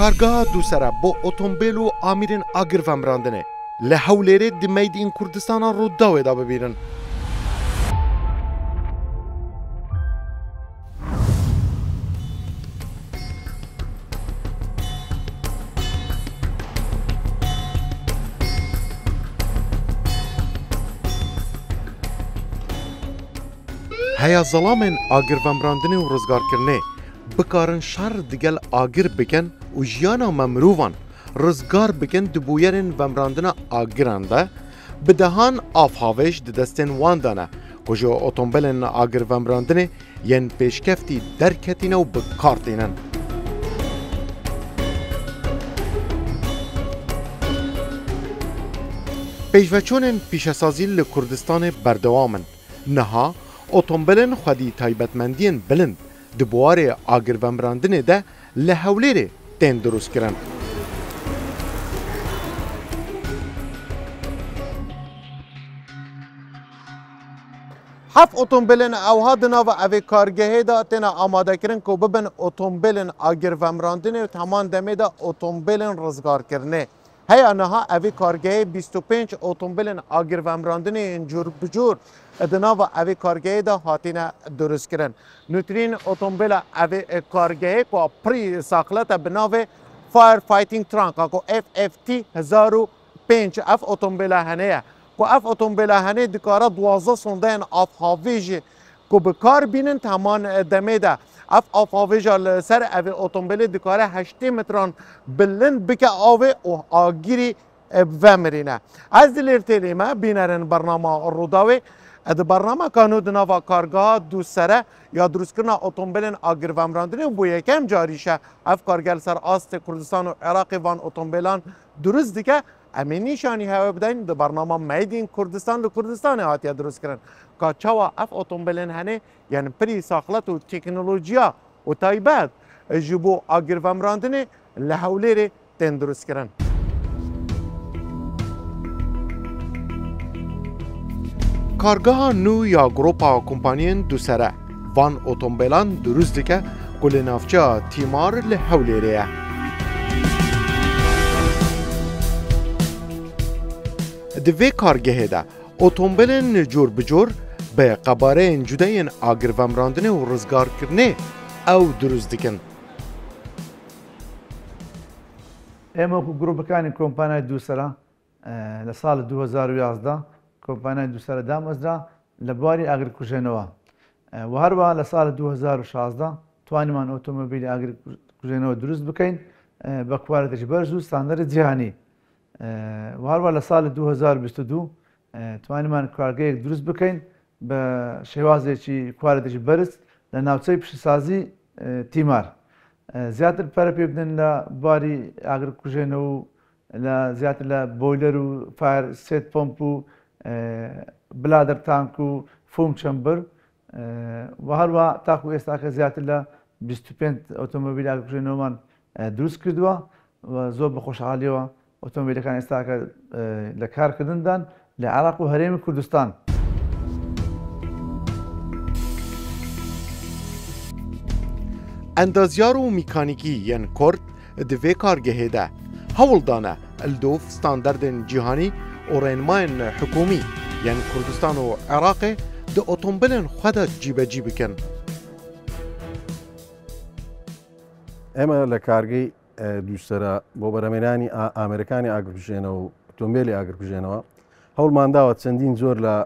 کارگاه دوسره با اتومبیل و آمیرین آگر ومراندنه لحولیره دمید این کردستان رو داوی دا ببینن. هیا ظلامن آگر ومراندنه و رزگار کرنه بکارن شر دیگل آگر بکن و جیانا ممروفان رزگار بکن دبویرن ومراندنه آگرانده بدهان آفهاوش دستن واندانه کجا اتومبیلن آگر ومراندنه ین پیشکفتی درکتینه و بکارتینن. پیشوچونن پیشسازی لکردستان بردوامن نها اتومبیلن خودی تایبتمندین بلند دبواره آگر ومراندنه ده لحولیره تین درست کرن. هفت اتومبیلن اوها دنا و اوی کارگاهی دا تینا آماده کرن که ببین اتومبیلن آگر ومراندنه و تمام دمه دا اتومبیلن رزگار کرنه. هیا نها اوی کارگاهی 25 اتومبیلن آگر ومراندنه انجور بجور دنا و اوی کارگاهی دا هاتینا درست کرن. نوترین اتومبیل اوی کارگاهی که پری ساخلت بناوه فایر فایتینگ ترانک که FFT 1005 اف اتومبیل هنه که اف اتومبیل هنه دکاره 12 سندین آفهاویج که بکار بینن تمام دمه ده اف آفهاویج سر اوی اتومبیل دکاره 8 متران بلند بکه آوه و آگیری ومرینه. از دلیر تلیمه بینرن برنامه روداوی اد برنامه کانو دنوا کارگاه دو سره یا درست کردن اتومبیلن آگر ومراندنه بو یکم جاریشه اف کارگل سر آست کردستان و عراق وان اتومبیلان درست دیگه امین نشانی هوا بدین د برنامه میدین کردستان د کردستان هاتیا درست کردن که چوا اف اتومبیلن هنه یعنی پری ساخلت و تکنولوژیا و تایبت جبو آگر ومراندنه لحولیره تین درست کردن. کارگاه نو یا گروپا کمپانین دو سره وان اتومبیلان درست دیگه کل نافچه تیمار لحولیره. دوی کارگاه ده اتومبیلن جور بجور به قباره جداین آگر ومراندنه و رزگار کرنه او درست دیگن. اما گروپ کانی کمپانی دو سره لسال 2011 کمپانی دو سره دامزده لباری آگر کجنوا و هر با لسال 2016 توانمان اتومبیل آگر کجنوا درست بکن با کوالتی برزو استاندارد جهانی و هر با لسال 2022 توانمان کارگاه درست بکن به شوازی چی کوالتی برز لناوچه پیشسازی تیمار زیاتر پرپی بدن لباری آگر کجنوا لا زیاتر لبویلر و فایر سیت پمپ و بلادر تانکو فوم چمبر و هر وا تاکو استاک زیاتر ل 25 اتومبیل آگر نومان درست کردوا و زوب خوشحالی و اتومبیل کان استاک لکار کردن دان لعراق و هریم کردستان. اندازیار و میکانیکی ین کرد دوی کارگاه ده هول دانه الدوف ستاندرد جهانی و رینماین حکومی یعنی کردستان و عراق ده اتومبیلن خود جیب جیب کن. اما لکارگی دوسترا با برامرانی آمریکانی آگرکوژن و اتومبیلی آگرکوژن و هول مانداوت چندین زور ل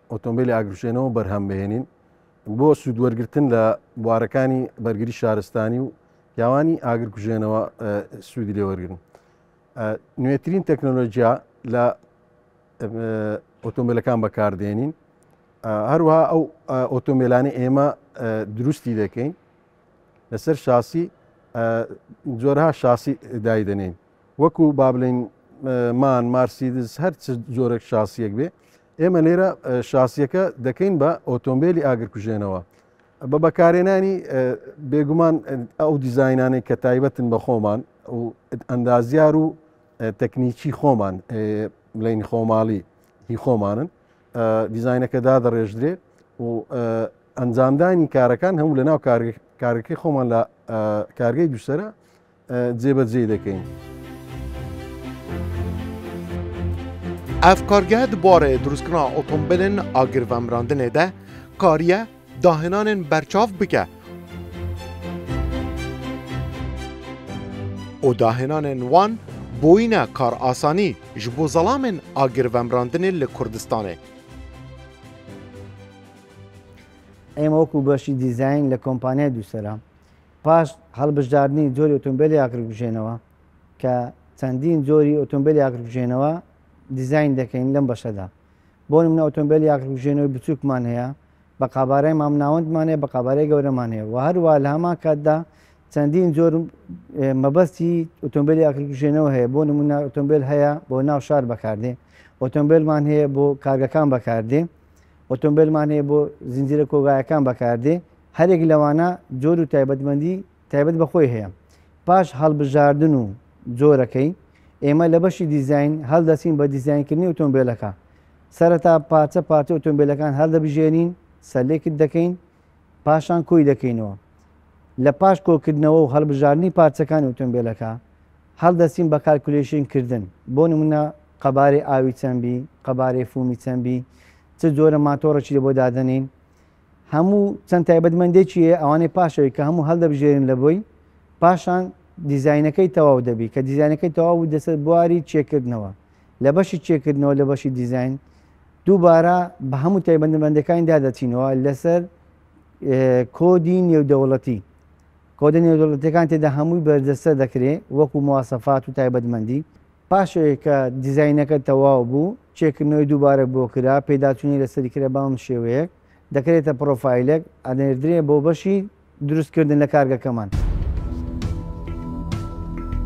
اتومبیلی آگرکوژن و برهم بهنین با سودورگرتن ل بوارکانی برگری شهرستانی و یوانی آگرکوژن و سودی لیورگرن. نوێترین تەکنۆلۆژیا لە ئۆتۆمبیلەکان بەکاردێنین هەروەها ئەو ئۆتۆمبیلانە ئێمە دروستی دەکەین لەسەر شاسی جۆرەها شاسی دایدەنین وەکو با بڵێن مان مارسیدس هەر جۆرێک شاسیەک بێ ئێمە لێرە شاسیەکە دەکەین بە ئۆتۆمبیلی ئاگرکوژێنەوە بە بەکارهێنانی بێگومان ئەو دیزاینانەی کە تایبەتن بە خۆمان و ئەندازیار و تەکنیکی خۆمان بڵین خۆماڵی هی خۆمانن دیزاینەکە دادەڕێژدرێ و ئەنجامدانی کارەکان هەموو لەناو کارگەکەی خۆمان لە کارگەی دووسەرە جێبەجێ دەکەین. اف کارگه دوباره دروستکردن اتومبیلن آگیرومراندنê de kariye dahinanên berçav bike û dahinanên wan boyîne kar asanî ji bo zalamên agirvemrandinê li Kurdistanê. ئێمە وەکو بەشی دیزین لە کۆمپانیای دووسەرا پاش هەڵبژاردننی جۆری ئۆتۆمبیلی ئاگرکوژێنەوە کە چەندین جۆری ئۆتۆمبیلی ئاگرکوژێنەوە دیزین دەکەین لەم بەشەدا. بۆ نمونە ئۆتۆمبیلی ئاگرکوژێنەوەی بچووکمان هەیە بە قابارەی مامناوەندمان هەیە بە قابارەی گەورەمان هەیە و هەروە لە هەمان کاتدا چەندین جۆر مەبەستی ئۆتۆمبیلی ئاگرکوژێنەوە هەیە. بۆ نمونە ئۆتۆمبیل هەیە بۆ ناو شار بەکاردێ، ئۆتۆمبیلمان هەیە بۆ کارگەکان بەکاردێ، ئۆتۆمبیلمان هەیە بۆ زنجیرە کۆگایەکان بەکاردێ. هەرێک لەوانە جۆر و تایبەتمەندی تایبەت بەخۆی هەیە. پاش هەڵبژاردن و جۆرەکەی ئێمە لە بەشی دیزین هەڵدەچین بە دیزینکردنی ئۆتۆمبیلەکە. سەرەتا پارچە پارچە ئۆتۆمبیلەکان هەڵدەبژێنین، سەرلێکت دەکەین، پاشان کۆی دەکەینەوە. لە پاش کۆکردنەوە و هەڵبژاردننی پارچەکانی ئۆتۆمبیلەکە هەڵدەچین بە کالکولیشنکردن. بۆ نمونە قەبارەی ئاوی چەندبی، قەبارەی فومی چەندبی، چ جۆرە ماتۆڕێکی لە بۆ دادەنین. هەموو چەند تایبەتمەندێکی ئەوانەی پاشەوەی کە هەموو هەڵدەبژێرن لە بۆی پاشان دیزینەکەی تەواو دەبی کە دیزینەکەی تەواو دەسەر بواری چێکردنەوە. لە بەشی چێکردنەوە لە بەشی دیزین دووبارە بە هەموو تایبەتمەندەکانیدا دەچینەوە لەسەر کۆدی نێودەوڵەتی. کۆدە نێودەوڵەتەکان تێدا هەمووی بەردەستە دەکرێت وەکو مواسەفات و تایبەتمەندی. پاشەوەی کە دیزینەکە تەواو بوو چێکردنەوەی دووبارە بۆ کرا پێداچوونی لەسەری کرە بەم شێوەیەک دەکرێتە پرۆفایلێک ئەنێردرێ بۆ بەشی دروستکردن لە کارگەکەمان.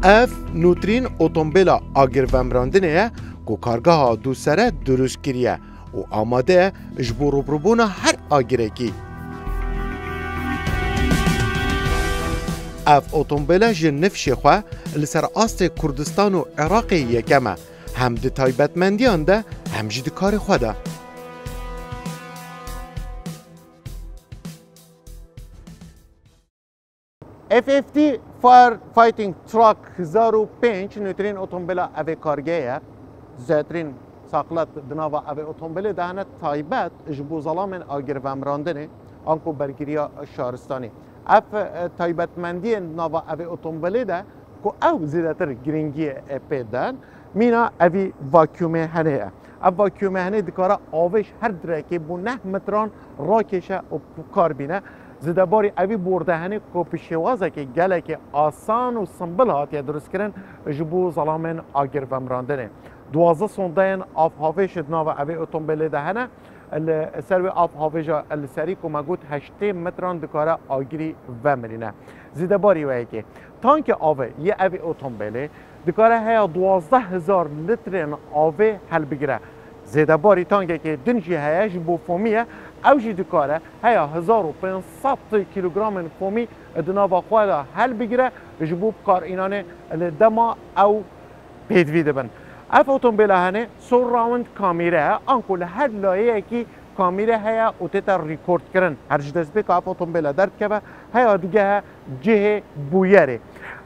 اف نوترین اتومبیلا آگیرومراندنê ye ku kargeha dûsere durust kiriye û amade ye ji bo rûbirûbûna her agîrekî. Ev otombîle ji nifşê xwe li ser astê Kurdistan û Iraqê yekem e, hem di taybetmendiyan de hem jî di karê xwe de. FFT Firefighting Truck 1005 نوترین اتومبیلا اوی کارگیه زیاترین ساقلت دناوا اوی اتومبیل دهنه تایبت جبو ظلامن آگیرومراندنه آنکو برگیریا شهرستانی. اف تایبتمندی دناوا اوی اتومبیل ده که او زیادتر گرینگی پیدن مینا اوی واکیومه هنه. اف واکیومه هنه دکاره آوش هر درکی بو 9 متران راکشه و کار بینه. زدباری اوی بردهنی کو پیشوازه که گله که آسان و سمبل هاتیه درست کردن جبو ظلامن آگیرومراندنه. 12 سوندین آف هاویش دناو اوی اتومبیل دهنه سروی آف هاویجا السری که مگود 8 متران دکاره آگیری ومرینه. زدباری وی که تانک آوی یه اوی اتومبیل دکاره هیا 12,000 لیترین آوی حل بگیره. زدباری تانک که دنجی هیا جبو فومیه اوجی دکاره هیا 1500 کیلوگرام فومی دناوا خواهد حل بگیره جبوب کار اینانه دما او پیدوی دبن. اف اتومبیل هنه سوراوند کامیره آنکو لهر لایه که کامیره هیا اوتیتا ریکورد کرن هر جدسبه که اف اتومبیل درد که هیا دیگه جه بویره.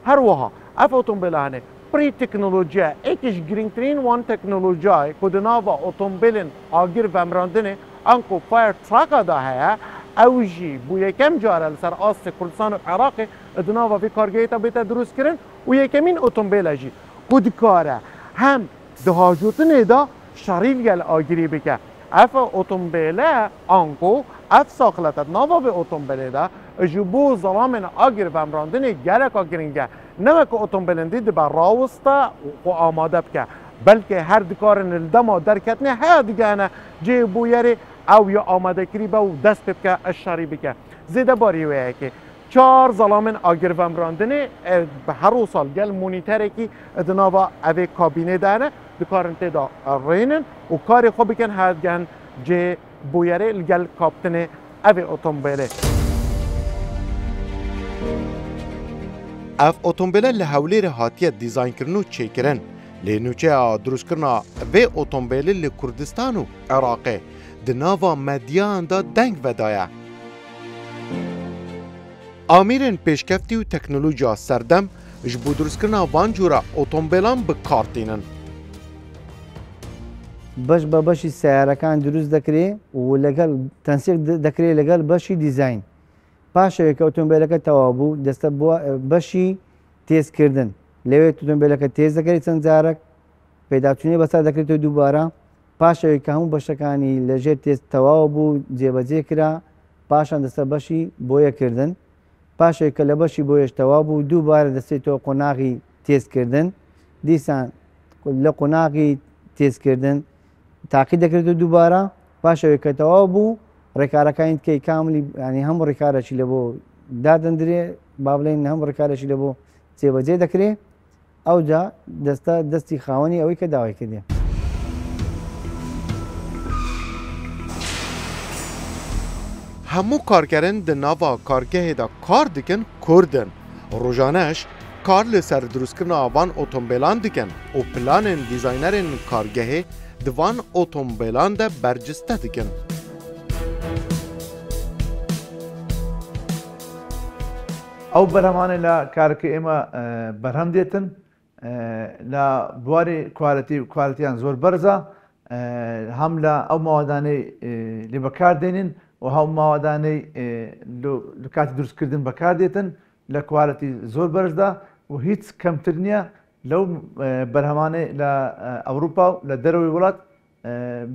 هر وها اف اتومبیل هنه پری تکنولوژی ایکش گرینگترین وان تکنولوژی که دناوا اتومبیل آگیر ومراندنه آنکو فایر تراک دا هیا اوجی بو یکم جاره لسر آست کردستان و عراق دناوا وی کارگیه تا بیتا درست کرن و یکمین اتومبیل جی کود کاره هم دهاجوتن دا شریل گل آگیری بکه. اف اتومبیل آنکو اف ساخلت دناوا به اتومبیل دا جبو ظلامن آگیر ومراندن گلک آگیرنگه نمک اتومبیلن دید با راوستا و آماده بکه بلکه هر دکارن الدما درکتنه هیا دیگه نه جه بویره او یا آماده کری با دست بکه اشاری بکه. زیده باری ویه که 4 ظلامن آگیرومراندنه به هر سال گل مونیتره که دناوا اوی کابینه داره دکارن تیدا رینن و کاری خوب بکن هد گن جه بویره گل کابتنه اوی اتومبیله. اف اتومبیله لحولیر هاتیه دیزاین کرنو چه کرن لنوچه دروست کرنا و اتومبیل لکردستان و عراقه دناوا مدیان دا دنگ ودایه. آمیرن پیشکفتی و تکنولوژیا سردم ji bo drûstkirina van cûra otomobîlan bikartînin. بەش بە بەشی سیارەکان دروست دەکرێت و لەگەڵ تەنسیق دەکرێت لەگەڵ بەشی دیزین. پاشەوەی کە ئۆتۆمبیلەکە تەواو بوو دەستە بووە بەشی تێزکردن. لەوێت ئۆتۆمبیلەکە تێز دەکرێت چەند جارێک پێداچوونی بەسەر دەکرێتەوە دووبارە. پاشەوەی کە هەموو بەشەکانی لەژێر تێز تەواو بوو جێبەجێ کرا پاشان دەستە بەشی بۆیەکردن. پاشەوەی کە لە بەشی بۆیەش تەواو بوو دووبارە دەستێتەوە قۆناغی تێزکردن. دیسان لە قۆناغی تێزکردن تاقی دەکرێتەوە دووبارە. پاشەوەی کە تەواو بوو ڕێکارەکانی تکەی کاملی ینی هەموو ڕێکارێکی لە بۆ دادەندرێ با بڵێن هەموو ڕێکارێکی لە بۆ جێبەجێ دەکرێت ئەوجا دەستە دەستی خاوەنی ئەوەی کە داوای کردێ. هەموو کارگەرن di nava kargehê de kar dikin Kurdin. Rojaneş kar li ser drûstkirina van otomobîlan dikin û planên dîzaynerên kargehê di van otomobîlan de berciste dikin. ئەو بەرهەمانە لە کارەکە ئێمە بەرهەم دێتن لە بواری کوالەتیان زۆر بەرزە هەم لە ئەو ماوەدانەی لێ بەکاردێنین و هەم ماوەدانەی لە کاتی دروستکردن بەکاردێتن لە کوالەتی زۆر بەرزدا و هیچ کەمتر نییە لەو بەرهەمانەی لە ئەوروپا و لە دەرەوەی وڵات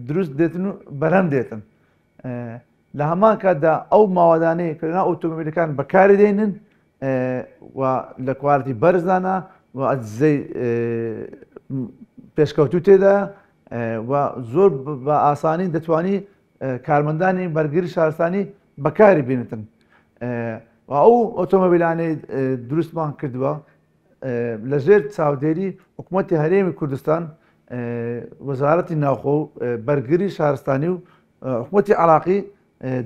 دروست دێتن و بەرهەم دێتن. لە هەمان کاتدا ئەو ماوەدانەی کە لەناو ئۆتۆمۆبیلەکان بەکاردێنن و لە کوالەتی بەرزدانە و ئەجزەی پێشکەوتوو تێدا و زۆر بە ئاسانی دەتوانی کارمەندانی بەرگری شارستانی بەکاری بێنێتن. و ئەو ئۆتۆمۆبیلانەی دروستمان کردووە لەژێر چاودێری حکوومەتی هەرێمی کوردستان وەزارەتی ناوخۆ و بەرگری شارستانی و حکوومەتی عراقی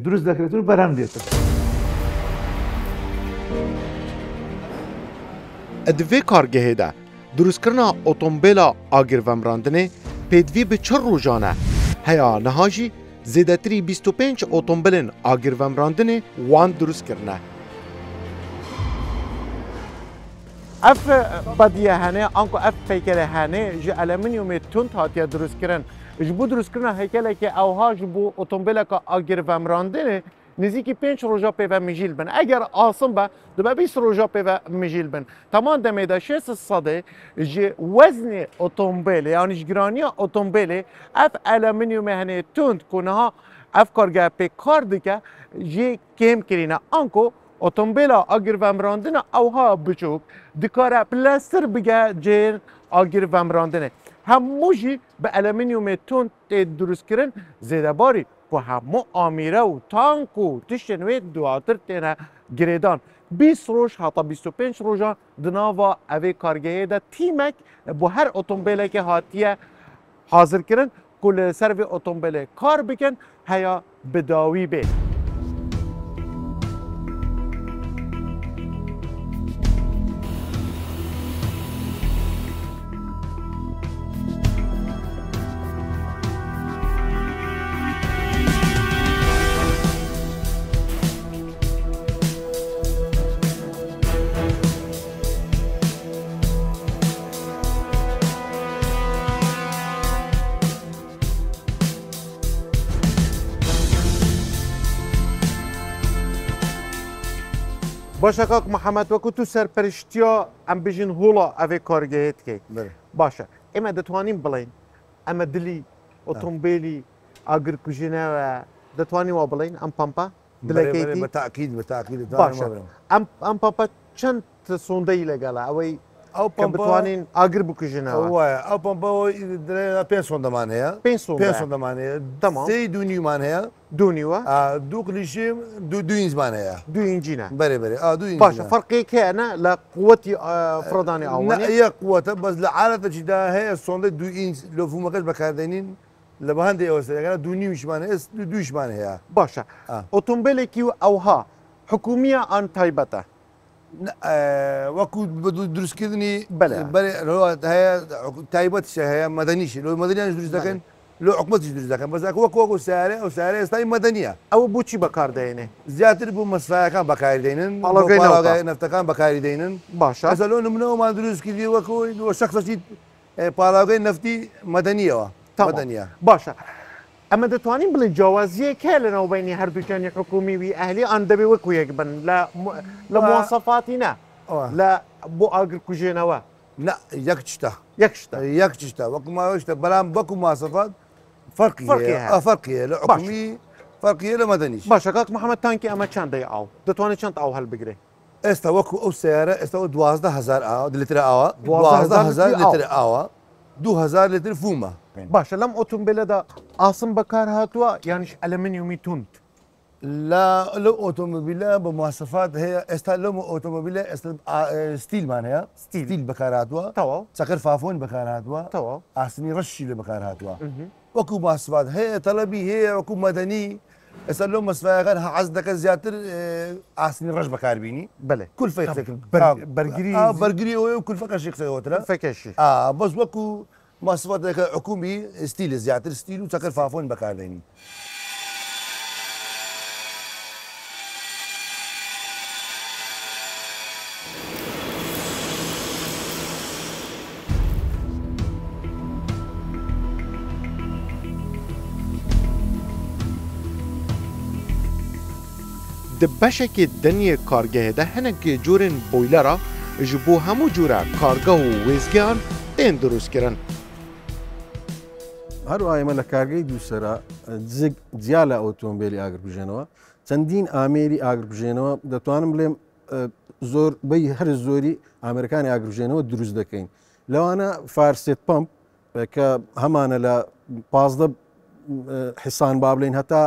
دروست دەکرێت و بەرهەم دێتن. Di vê kargehê de dûrûstkirina otomobîla agirvemrandinê pêdivî bi çi rojan e? Heya niha jî zêdetirî 25 otomobîlên agirvemrandinê wan dûrûstkirine. Ev bediye hene anku ev peykerê hene ji alüminyumê tund hatiye dûrûstkirin. Ji bo dûrûstkirina heykelekê ewha ji bo otomobîleka agirvemrandinê nizîkî 5 roja pêve mijîl bin. Eger asım be dibe 20 roja pêve mijîl bin. Teman demê de 600 sedê ji weznê otomobîlê yanî ji giraniya otomobîlê ev alüminyumê hene tund ku niha ev kargeha pê kar dike jê kêm kirîne. Anko otomobîla agirvemrandina ewha biçûk dikare plestir bige cêr agirvemrandinê. Hemû jî bi alüminyumê tund tê dûrûstkirin zêdebarî ku hemû amîre û tank û tiştên wê duatir têne girêdan. 20 roj heta 25 rojan di nava evê kargehê de tîmek bu her otomobîlekê hatiye hazirkirin ku li ser vê otomobîlê kar bikin heya bi dawî bê. باشە کاک محەممەد وەکو تو سەرپەرشتیا ئەم بژین هۆڵە ئەvê کارگەهێت کەیت باشە ئێمە دەتوانین بڵین ئەمە دلی ئۆتۆمبیلی ئاگرکوژینەوە دەتوانین وا بڵین ئەم پەمپە دلەکەیتی بەتاکید باشە ئەم پەمپە چەند سۆندەی لەگەڵە ئەوەی ئەو بتوانین ئاگر بکوژنەوە وایە ئەو پمپە پێ سۆندەمان هەیە پێ سۆندەمان هەیە دەماسی دوونیمان هەیە دوونیوە دوو کلیشیم دو ئینجمان هەیە دو ئینجینە بەرێ بەرێ باشە فەرقێک هەیەە لە قووەتی فرۆدانی ئاوانە یەک قووەتە بەس لە عالەتەجیدا هەیە سۆندە دو ئینج لە فومەکەش بەکاردێنین لە بە هەندێک ئەوەسەرەکە دو نیویشمان ئێست دویشمان هەیە باشە ئۆتۆمبیلێکی و ئەوها حکومیە ئان تایبەتە وەکو بە دروستکردنی هەیە تایبەتش هەیە مەدەنیش لۆ مەدەنیان دروست دەکەن لە حکومەتیش دروست دەکەن بەزاکە وەکو سیارە ئەو سیارە ئێستای مەدەنیە ئەوە بۆچی بەکاردێنێ زیاتر بوو مەسفایەکان بەکاردێنن پاڵاوگای پاڵاوگای نەفتەکان بەکاری دێنن باشە ئەسە لۆ نمونەوەمان دروست کردی وەکو شخصی پاڵاوگای نەفتی مەدەنیەوە مەدەنیە باشە ئەمە دەتوانین بڵین جیاوازیەک هەیە لەناوبینی هەردووکانی حکومی وی ئەهلی ئەن دەبێ وەکو یەک بن لە مواسەفاتی نە لە بۆ ئاگرکوژێنەوە نا یەک شتە یەک شتە وەکو ماوەشتە بەڵام بەکو ماسەفات فەرقیە لە حکومی فەرقیە لە مەدەنیش باشە کاک محەممەد تانکی ئەمە چەندەی ئاو دەتوانێت چەند ئاو هەڵبگرێ ئێستا وەکو ئەو سیارە ئێستا 12,000 ئاوا لتر ئاوا 12,000 لتر ئاوا 2,000 لتر فومە باشە لەم ئۆتۆمبیلەدا ئاسم بەکار هاتووە یانیش ئەلمنیومی توند لەو ئۆتۆمبیلە بە مواسەفات هەیە ئێستا لەم ئۆتۆمبیلە ئێستا ستیلمان هەیە ستیل بەکار هاتووە چەکەر فافۆن بەکار هاتووە ئاسنی ڕەشی لە بەکار هاتووە وەکو ماسفات هەیە تەڵەبی هەیە وەکو مەدەنی ئێستا لەو مەسفایەکان حەز دەکەن زیاتر ئاسنی ڕەش بەکاربینی بەێ کولفەی بەرگری ئەوەیە و کولفەکەشی قسەوەترە فەکەشی بەس وەکو ماسفات دەکە حکومی ستیلە زیاتر ستیل و چەکەر فافۆن بەکاردێنی د بەشێکی دنیە کارگەهێدا هەنێکی جۆرên بۆیلەرە ji بۆ هەموو جۆرە کارگە و وێزگیان تێن دروستکردن هەروە ئێمە لە کارگەی دووسەرا جیا لە ئۆتۆمبیلی ئاگرکوژێنەوە چەندین ئامێری ئاگرکوژێنەوە دەتوانم بڵێم زۆر بەی هەر زۆری ئامریکانی ئاگرکوژێنەوە دروست دەکەین لەوانە فارسێت پمپ کە هەمانە لە 15 حسان با بڵێن هەتا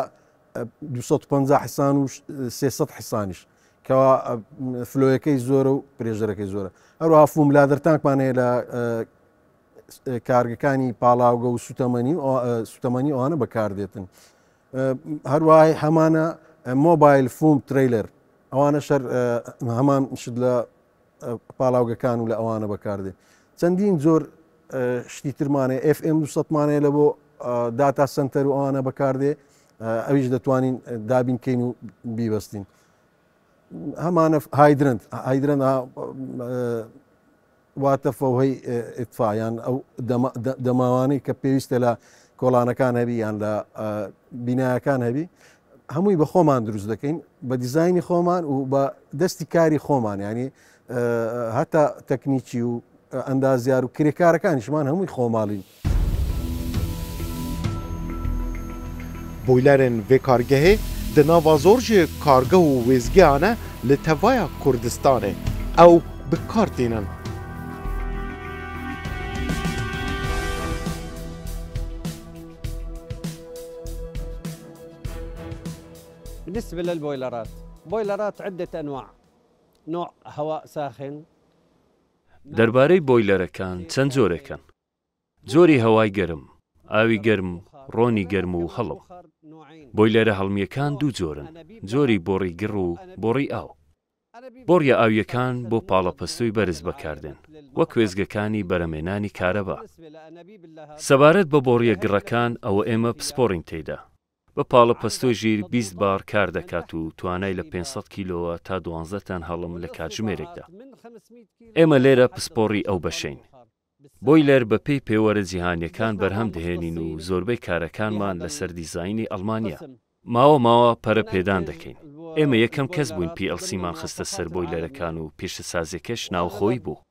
250 حسان و 300 حسانیش کەوا فلۆیەکەی زۆرە و پرێژەرەکەی زۆرە هەروەها فوملادرتانکمان هەیە لە کارگەکانی پاڵاوگە و سوتەمەنی ئەوانە بەکاردێتن هەروای هەمانە مۆبایل فوم تریلەر ئەوانە شەر هەمان شت لە پاڵاوگەکان و لە ئەوانە بەکاردێ چەندین زۆر شتی ترمانێ FM 200مانەیە لە بۆ داتا سنتەر و ئەوانە بەکاردێ ئەویش دەتوانین دابینکەین و بیبەستین هەمانە هایدرنت واتە فەوهەی ئتفایان ئەو دەماوانەی کە پێویستە لە کۆڵانەکان هەبی یان لە بینایەکان هەبی هەمووی بە خۆمان دروست دەکەین بە دیزایانی خۆمان و بە دەستی کاری خۆمان ینی هەتا تەکنیکی و ئەندازیار و کرێکارەکانیشمان هەمووی خۆماڵین بۆیلەرên vê kargehê di nava zor ji karge û wêzgiyane li tevaya Kurdistanê ew bi kar tînin. بالنسبة للبويلرات بويلرات عدة أنواع نوع هواء ساخن دەربارەی بۆیلەرەکان چەند جۆرەکەن جۆری هەوای گەرم ئاوی گەرم ڕۆنی گەرم و هەڵم بۆیلەرە هەڵمیەکان دوو جۆرن جۆری بۆڕی گڕ و بۆڕی ئاو بۆڕیە ئاویەکان بۆ پاڵەپەستوی بەرز بەکاردێن وەک وێزگەکانی بەرەمێنانی کارەبا سەبارەت بە بۆڕیە گڕەکان ئەوە ئێمە پسپۆڕین تێدا بە پاڵەپەستۆی ژیر 20 بار کار دەکات و توانای لە 500 کیلۆوە تا 12 تان هەڵم لە کاتژمێرێکدا ئێمە لێرە پسپۆڕی ئەو بەشەین بۆیلەر بە پێی پێوەرە جیهانیەکان بەرهەم دەهێنین و زۆربەی کارەکانمان لەسەر دیزاینی ئەڵمانیا ماوە پەرە پێدان دەکەین ئێمە یەکەم کەس بووین PLCمان خستە سەر بۆیلەرەکان و پیشەسازیەکەش ناوخۆی بوو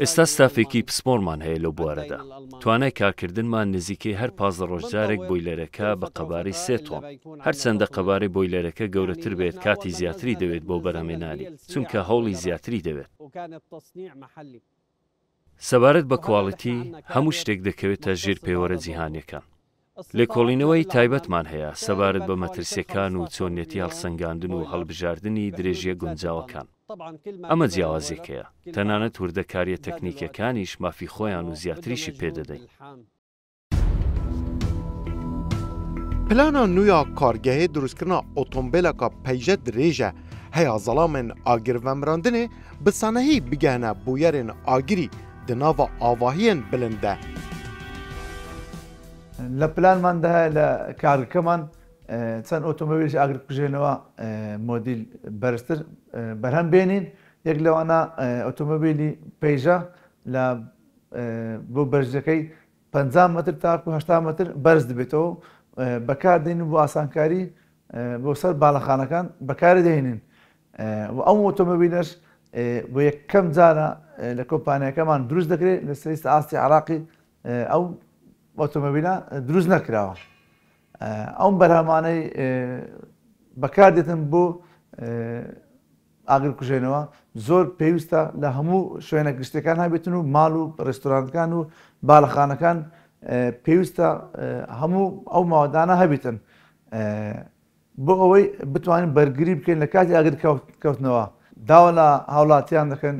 ئێستا ستافێکی پسپۆرمان هەیە لەو بوارەدا توانای کارکردنمان نزیکەی هەر 15 ڕۆژجارێک بۆیلەرەکە بە قەبارەی 3 تۆن هەرچەندە قەبارەی بۆیلەرەکە گەورەتر بێت کاتی زیاتری دەوێت بۆ بەرهەمێنانی چونکە هەوڵی زیاتری دەوێت سەبارەت بە کواڵیتی هەموو شتێک دەکەوێتە ژێر پێوەرە جیهانیەکان لێکۆڵینەوەی تایبەتمان هەیە سەبارەت بە مەترسیەکان و چۆنیەتی هەڵسەنگاندن و هەڵبژاردننی درێژیە گونجاوەکان ئەمە جیاوازێکەیە تەنانەت وردەکاریە تەکنیکەکانیش مافی خۆیان و زیاتریشی پێدەدەین Plana nûya kargehê drûstkirina otomobîleka peyje dirêje heya zelamên agirvemrandinê bi sanehî bigihne bûyerên agirî di nava avahiyên bilind de. لە پلانماندا هەیە لە کارگەکەمان چەند ئۆتۆمۆبیلش ئاگرکوژێنەوە مۆدیل بەرزتر بەرهەم بێنین یەک لەوانە ئۆتۆمۆبیلی پێیژە لە بۆ بەرزەکەی 50 متر تاکو 80 متر بەرز دەبێتەوە بەکاردێنین بۆ ئاسانکاری بۆ سەر باڵەخانەکان بەکاری دەهێنین و ئەو ئۆتۆمۆبیلەش بۆ یەکەم جارە لە کۆمپانیەکەمان دروست دەکرێت لە سەری ئاستی عراقی ئەو ئۆتۆمۆبیلە دروست نەکراوە ئەو بەرهەمانەی بەکاردێتن بۆ ئاگرکوژێنەوە زۆر پێویستە لە هەموو شوێنە گشتەکان هەبێتن و ماڵ و ڕێستۆرانتەکان و باڵەخانەکان پێویستە هەموو ئەو ماوەدانە هەبێتن بۆ ئەوەی بتوانین بەرگری بکەین لە کاتی ئاگرکەوتنەوە داوا لە هاوڵاتیان دەکەن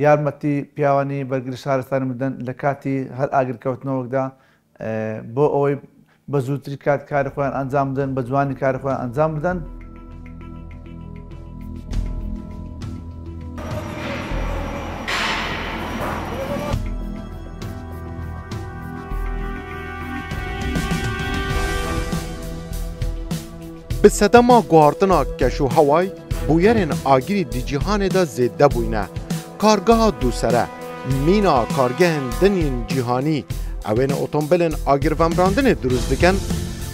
یارمەتی پیاوانی بەرگری شارستانی بدەن لە کاتی هەر ئاگرکەوتنەوەکدا بۆ ئەوەی بە زووتری کات کاری خۆیان ئەنجام بدەن بە جوانی کاری خۆیان ئەنجام بدەن Bi sedema guhartina keş û heway bûyerên agirî di cîhanê de zêde bûyne. Kargeha dûsere, mîna kargehên dinên cîhanî ewên otomobîlên agirvemrandinê durust dikin,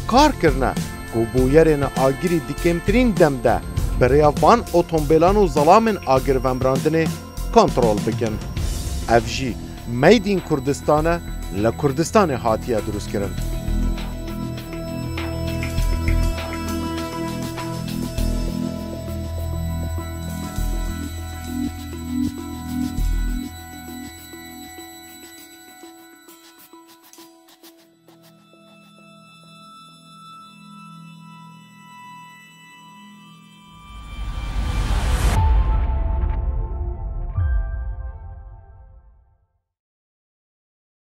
kar kirine ku bûyerên agirî di kêmtirîn dem de bi rêya van otomobîlan û zelamên agirvemrandinê kontrol bikin. Ev jî Made in Kurdistanê li Kurdistanê hatiye durustkirin.